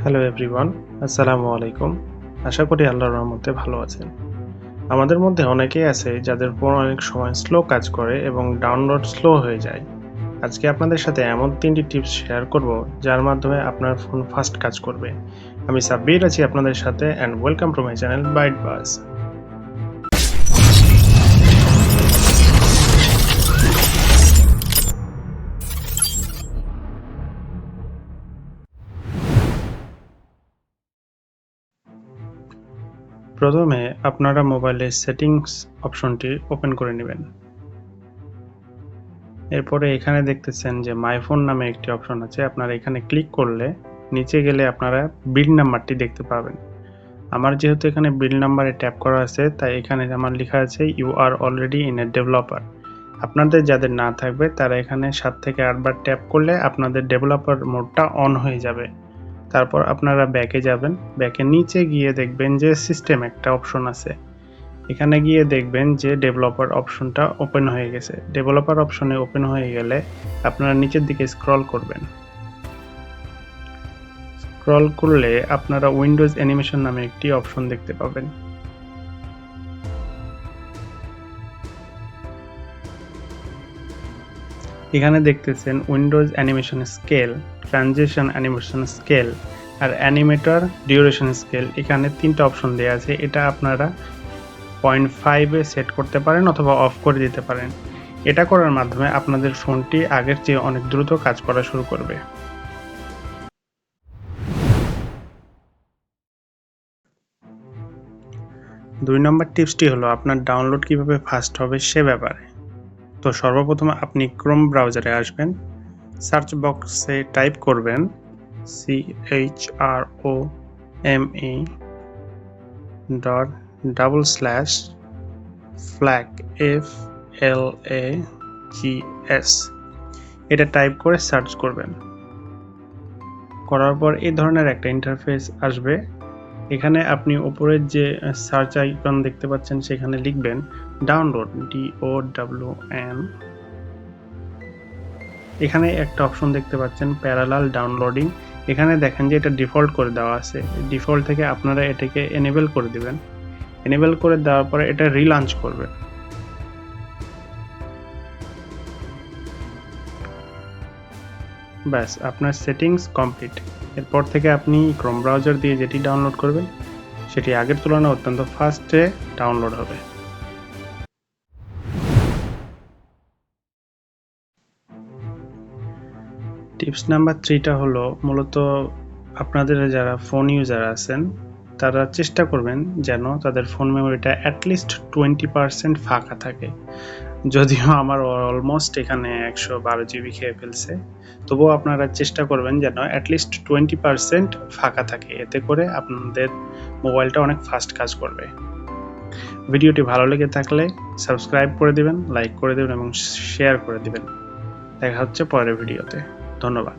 Hello everyone, আসসালামু আলাইকুম। আশা করি আল্লাহর রহমতে ভালো আছেন। আমাদের মধ্যে অনেকেই আছে যাদের ফোন অনেক সময় স্লো কাজ করে এবং ডাউনলোড স্লো হয়ে যায়। আজকে আপনাদের সাথে এমন 3টি টিপস শেয়ার করব যার মাধ্যমে আপনার ফোন ফাস্ট কাজ করবে। আমি সাব্বির আছি আপনাদের সাথে and welcome to my channel Byte Bus. প্রথমে আপনারা মোবাইলের সেটিংস অপশনটি ওপেন করে নেবেন। এরপরে এখানে দেখতেছেন যে মাই ফোন নামে একটি অপশন আছে। আপনারা এখানে ক্লিক করলে নিচে গেলে আপনারা বিল নাম্বারটি দেখতে পাবেন। আমার যেহেতু এখানে বিল নাম্বারে ট্যাপ করা আছে, তাই এখানে আমার লেখা আছে you are already in a developer. আপনাদের যাদের না থাকবে তারা এখানে 7 থেকে 8 বার ট্যাপ করলে আপনাদের ডেভেলপার মোডটা অন হয়ে যাবে। তারপর আপনারা ব্যাকে যাবেন। ব্যাকে নিচে গিয়ে দেখবেন যে সিস্টেম একটা অপশন আছে। এখানে গিয়ে দেখবেন যে ডেভেলপার অপশনটা ওপেন হয়ে গেছে। ডেভেলপার অপশনে ওপেন হয়ে গেলে আপনারা নিচের দিকে স্ক্রল করবেন। স্ক্রল করলে আপনারা উইন্ডোজ অ্যানিমেশন নামে একটি অপশন দেখতে পাবেন। এখানে দেখতেছেন Windows animation scale, transition animation scale আর অ্যানিমেটর ডিউরেশন স্কেল। এখানে 3টা অপশন দেওয়া আছে। এটা আপনারা 0.5 সেট করতে পারেন অথবা অফ করে দিতে পারেন। এটা করার মাধ্যমে আপনাদের ফোনটি আগের চেয়ে অনেক দ্রুত কাজ করা শুরু করবে। 2 নম্বর টিপসটি হলো আপনার ডাউনলোড কিভাবে ফাস্ট হবে সে ব্যাপারে। তো সর্বপ্রথম আপনি ক্রোম ব্রাউজারে আসবেন। সার্চ বক্সে টাইপ করবেন chrome.flags এটা টাইপ করে সার্চ করবেন। করার পর এই ধরনের একটা ইন্টারফেস আসবে। এখানে আপনি উপরের যে সার্চ আইকন দেখতে পাচ্ছেন সেখানে লিখবেন ডাউনলোড DOWN। এখানে একটা অপশন দেখতে পাচ্ছেন প্যারালাল ডাউনলোডিং। এখানে দেখেন যে এটা ডিফল্ট করে দেওয়া আছে। ডিফল্ট থেকে আপনারা এটাকে এনেবল করে দিবেন। এনেবল করে দেওয়ার পরে এটা রিলঞ্চ করবে। ব্যাস, আপনার সেটিংস কমপ্লিট। এরপর থেকে আপনি ক্রোম ব্রাউজার দিয়ে যেটি ডাউনলোড করবেন সেটি আগের তুলনায় অত্যন্ত ফাস্টে ডাউনলোড হবে। টিপস নাম্বার 3টা হলো মূলত আপনাদের যারা ফোন ইউজার আছেন তারা চেষ্টা করবেন যেন তাদের ফোন মেমোরিটা অ্যাটলিস্ট 20% ফাঁকা থাকে। যদিও আমার অলমোস্ট এখানে 112 জিবি খেয়ে ফেলছে, তবুও আপনারা চেষ্টা করবেন যেন অ্যাটলিস্ট 20% ফাঁকা থাকে। এতে করে আপনাদের মোবাইলটা অনেক ফাস্ট কাজ করবে। ভিডিওটি ভালো লেগে থাকলে সাবস্ক্রাইব করে দিবেন, লাইক করে দিবেন এবং শেয়ার করে দিবেন। দেখা হচ্ছে পরের ভিডিওতে। ধন্যবাদ।